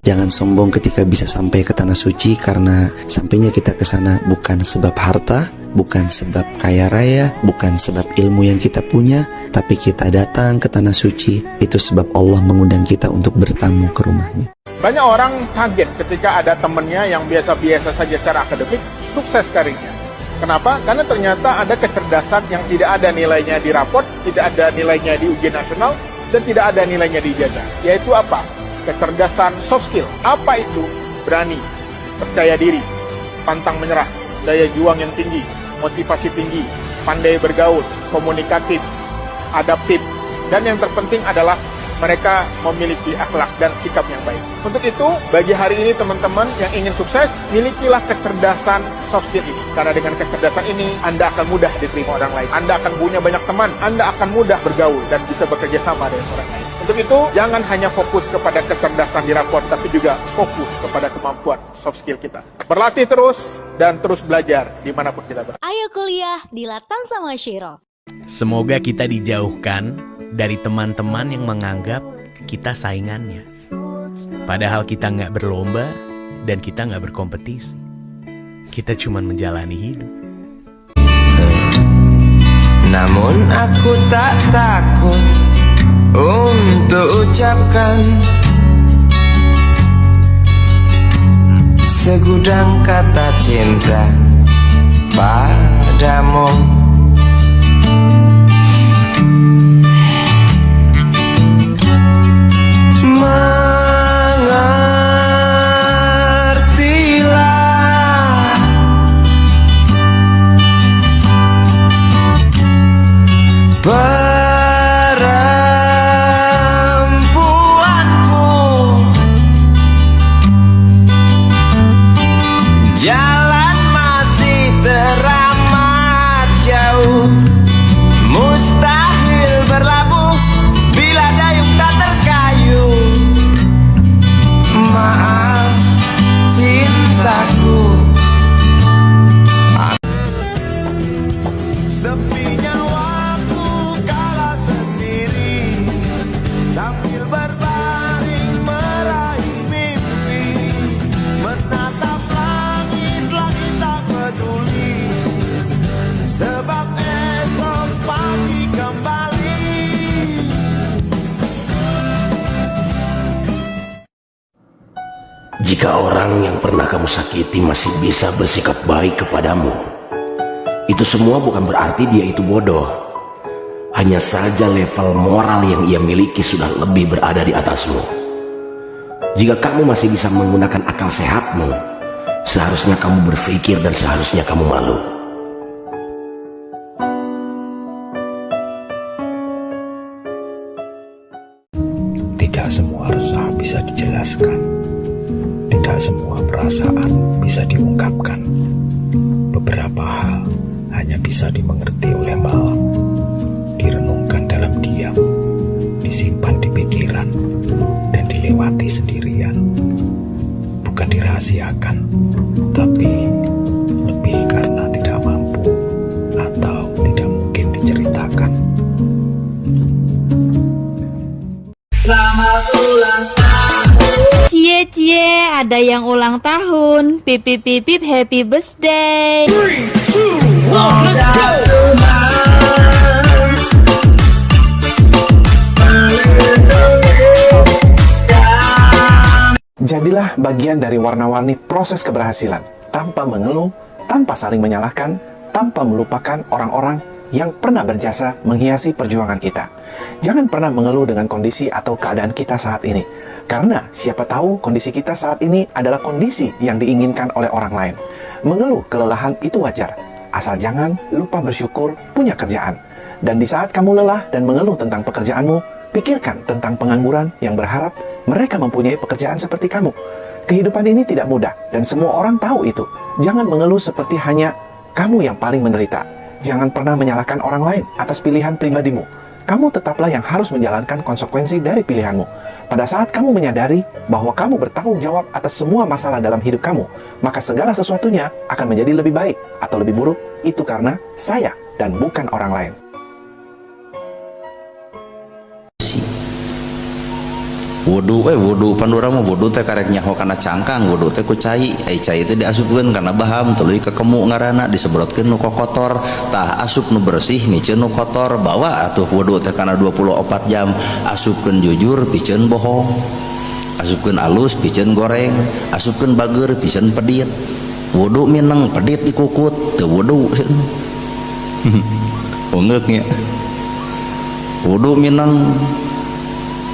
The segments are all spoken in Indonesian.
Jangan sombong ketika bisa sampai ke tanah suci, karena sampainya kita ke sana bukan sebab harta, bukan sebab kaya raya, bukan sebab ilmu yang kita punya, tapi kita datang ke tanah suci itu sebab Allah mengundang kita untuk bertamu ke rumahnya. Banyak orang kaget ketika ada temannya yang biasa-biasa saja secara akademik sukses karirnya. Kenapa? Karena ternyata ada kecerdasan yang tidak ada nilainya di raport, tidak ada nilainya di ujian nasional, dan tidak ada nilainya di ijazah. Yaitu apa? Kecerdasan soft skill. Apa itu? Berani, percaya diri, pantang menyerah, daya juang yang tinggi, motivasi tinggi, pandai bergaul, komunikatif, adaptif, dan yang terpenting adalah mereka memiliki akhlak dan sikap yang baik. Untuk itu, bagi hari ini teman-teman yang ingin sukses, milikilah kecerdasan soft skill ini. Karena dengan kecerdasan ini, Anda akan mudah diterima orang lain. Anda akan punya banyak teman, Anda akan mudah bergaul dan bisa bekerja sama dengan orang lain. Untuk itu, jangan hanya fokus kepada kecerdasan di raport, tapi juga fokus kepada kemampuan soft skill kita. Berlatih terus dan terus belajar dimanapun kita berada. Ayo kuliah di Latang sama Shiro. Semoga kita dijauhkan dari teman-teman yang menganggap kita saingannya. Padahal kita nggak berlomba dan kita nggak berkompetisi. Kita cuma menjalani hidup. Namun aku tak takut untuk ucapkan segudang kata cinta padamu. Jalan masih teramat jauh, mustahil berlabuh bila dayung tak terkayuh. Maaf cintaku, sepinya waktu kala sendiri sambil berbaring meraih mimpi, menatap sebab esok pagi kembali. Jika orang yang pernah kamu sakiti masih bisa bersikap baik kepadamu, itu semua bukan berarti dia itu bodoh. Hanya saja level moral yang ia miliki sudah lebih berada di atasmu. Jika kamu masih bisa menggunakan akal sehatmu, seharusnya kamu berpikir dan seharusnya kamu malu. Tidak semua resah bisa dijelaskan. Tidak semua perasaan bisa diungkapkan. Beberapa hal hanya bisa dimengerti oleh malam, direnungkan dalam diam, disimpan di pikiran, dan dilewati sendirian. Bukan dirahasiakan, tapi lebih karena tidak mampu atau tidak mungkin diceritakan. Selamat ulang tahun. Cie, ada yang ulang tahun. Pip pip pip pip, happy birthday. 3, 2, 1, let's go. Jadilah bagian dari warna-warni proses keberhasilan, tanpa mengeluh, tanpa saling menyalahkan, tanpa melupakan orang-orang yang pernah berjasa menghiasi perjuangan kita. Jangan pernah mengeluh dengan kondisi atau keadaan kita saat ini, karena siapa tahu kondisi kita saat ini adalah kondisi yang diinginkan oleh orang lain. Mengeluh kelelahan itu wajar, asal jangan lupa bersyukur punya kerjaan. Dan di saat kamu lelah dan mengeluh tentang pekerjaanmu, pikirkan tentang pengangguran yang berharap mereka mempunyai pekerjaan seperti kamu. Kehidupan ini tidak mudah, dan semua orang tahu itu. Jangan mengeluh seperti hanya kamu yang paling menderita. Jangan pernah menyalahkan orang lain atas pilihan pribadimu. Kamu tetaplah yang harus menjalankan konsekuensi dari pilihanmu. Pada saat kamu menyadari bahwa kamu bertanggung jawab atas semua masalah dalam hidup kamu, maka segala sesuatunya akan menjadi lebih baik atau lebih buruk. Itu karena saya dan bukan orang lain. Wudu pandura mah wudu teh karek nyaho kana cangkang, wudu teh ku cai teh diasupkeun kana baham tuluy ke kemu ngaranna disebrotkeun nu kotor tah asup nu bersih miceun nu kotor bawa atuh wudu teh kana 24 jam asupkeun jujur piceun bohong asupkeun alus piceun goreng asupkeun bager piceun pedit wudu mineng pedit dikukut teu wudu ungeuk nya wudu mineng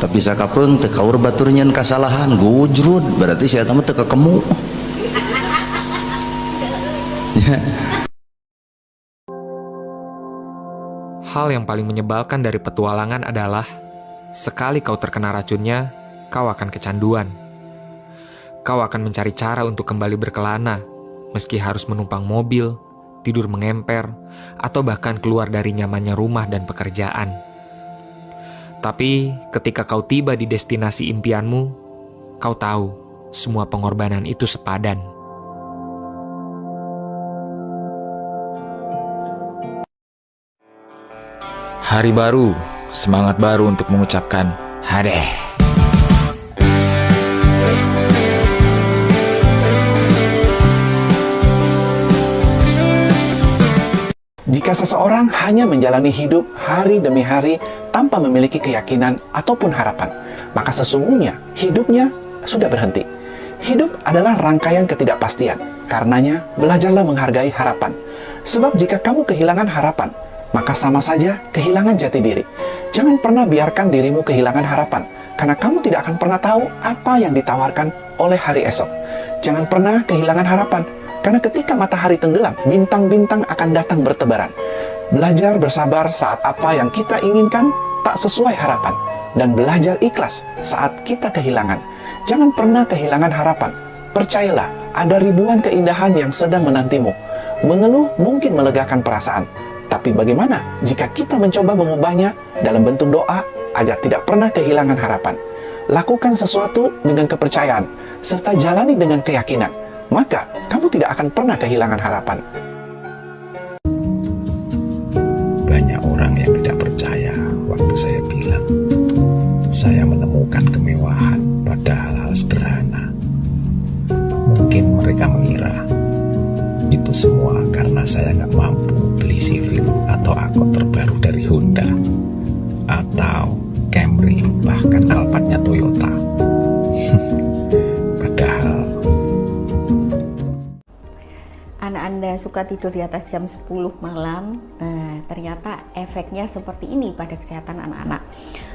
tapi sakapeung teu kaur batur nyeun kasalahan gujrud berarti sia eta mah teu kakemu. Hal yang paling menyebalkan dari petualangan adalah sekali kau terkena racunnya, kau akan kecanduan. Kau akan mencari cara untuk kembali berkelana, meski harus menumpang mobil, tidur mengemper, atau bahkan keluar dari nyamannya rumah dan pekerjaan. Tapi ketika kau tiba di destinasi impianmu, kau tahu semua pengorbanan itu sepadan. Hari baru, semangat baru untuk mengucapkan hadeh. Jika seseorang hanya menjalani hidup hari demi hari tanpa memiliki keyakinan ataupun harapan, maka sesungguhnya hidupnya sudah berhenti. Hidup adalah rangkaian ketidakpastian. Karenanya, belajarlah menghargai harapan. Sebab jika kamu kehilangan harapan, maka sama saja kehilangan jati diri. Jangan pernah biarkan dirimu kehilangan harapan, karena kamu tidak akan pernah tahu apa yang ditawarkan oleh hari esok. Jangan pernah kehilangan harapan, karena ketika matahari tenggelam, bintang-bintang akan datang bertebaran. Belajar bersabar saat apa yang kita inginkan tak sesuai harapan, dan belajar ikhlas saat kita kehilangan. Jangan pernah kehilangan harapan. Percayalah, ada ribuan keindahan yang sedang menantimu. Mengeluh mungkin melegakan perasaan, tapi bagaimana jika kita mencoba mengubahnya dalam bentuk doa agar tidak pernah kehilangan harapan? Lakukan sesuatu dengan kepercayaan, serta jalani dengan keyakinan. Maka kamu tidak akan pernah kehilangan harapan. Banyak orang yang tidak percaya waktu saya bilang saya menemukan kemewahan pada hal-hal sederhana. Mungkin mereka mengira itu semua karena saya nggak mampu beli Civic atau angkot terbaru dari Honda, atau Camry, bahkan Alphardnya Toyota. Padahal anak Anda suka tidur di atas jam 10 malam, ternyata efeknya seperti ini pada kesehatan anak-anak.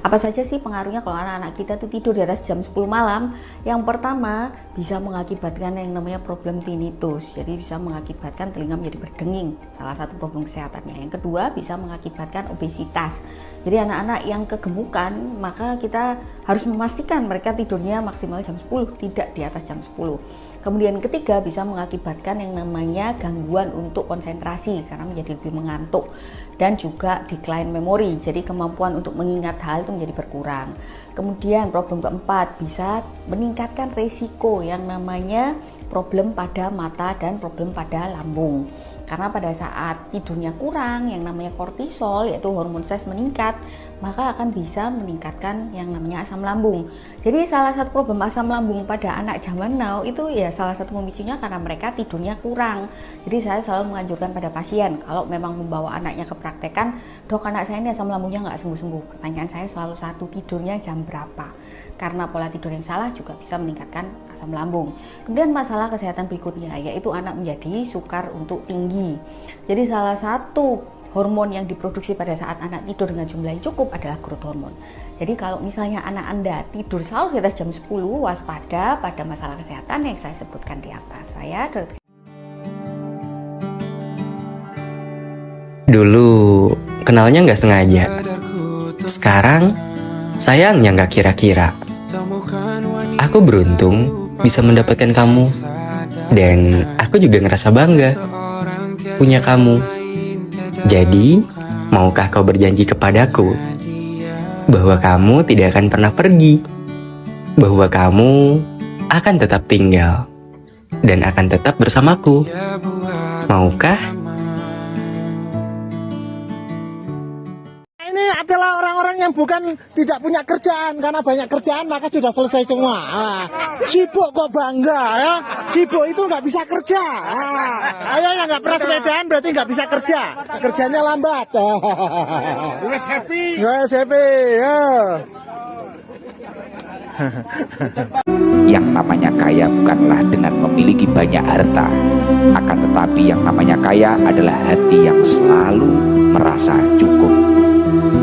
Apa saja sih pengaruhnya kalau anak-anak kita tuh tidur di atas jam 10 malam? Yang pertama, bisa mengakibatkan yang namanya problem tinnitus. Jadi bisa mengakibatkan telinga menjadi berdenging, salah satu problem kesehatannya. Yang kedua, bisa mengakibatkan obesitas. Jadi anak-anak yang kegemukan, maka kita harus memastikan mereka tidurnya maksimal jam 10, tidak di atas jam 10. Kemudian ketiga, bisa mengakibatkan yang namanya gangguan untuk konsentrasi karena menjadi lebih mengantuk, dan juga decline memori, jadi kemampuan untuk mengingat hal itu menjadi berkurang. Kemudian problem keempat, bisa meningkatkan resiko yang namanya problem pada mata dan problem pada lambung. Karena pada saat tidurnya kurang, yang namanya kortisol, yaitu hormon stres meningkat, maka akan bisa meningkatkan yang namanya asam lambung. Jadi salah satu problem asam lambung pada anak zaman now itu ya salah satu pemicunya karena mereka tidurnya kurang. Jadi saya selalu menganjurkan pada pasien, kalau memang membawa anaknya ke praktekan, dok anak saya ini asam lambungnya nggak sembuh-sembuh. Pertanyaan saya selalu satu, tidurnya jam berapa? Karena pola tidur yang salah juga bisa meningkatkan asam lambung. Kemudian masalah kesehatan berikutnya, yaitu anak menjadi sukar untuk tinggi. Jadi salah satu hormon yang diproduksi pada saat anak tidur dengan jumlah yang cukup adalah growth hormone. Jadi kalau misalnya anak Anda tidur selalu di atas jam 10, waspada pada masalah kesehatan yang saya sebutkan di atas. Saya dulu kenalnya nggak sengaja. Sekarang sayangnya nggak kira-kira. Aku beruntung bisa mendapatkan kamu, dan aku juga ngerasa bangga punya kamu. Jadi, maukah kau berjanji kepadaku bahwa kamu tidak akan pernah pergi, bahwa kamu akan tetap tinggal dan akan tetap bersamaku? Maukah? Ini adalah orang-orang yang bukan tidak punya kerjaan, karena banyak kerjaan maka sudah selesai semua. Sibuk kok bangga ya, sibuk itu nggak bisa kerja. Ayo yang nggak pernah sepedaan berarti nggak bisa kerja, kerjanya lambat. Wes happy. Wes happy ya. Yang namanya kaya bukanlah dengan memiliki banyak harta, akan tetapi yang namanya kaya adalah hati yang selalu merasa cukup.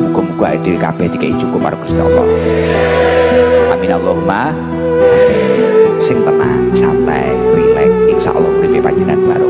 Muga-muga diri kabeh dikai cukup karo Gusti Allah. Amin Allahumma. Sing tenang, santai, rileks, insyaallah uripe panjenengan baru.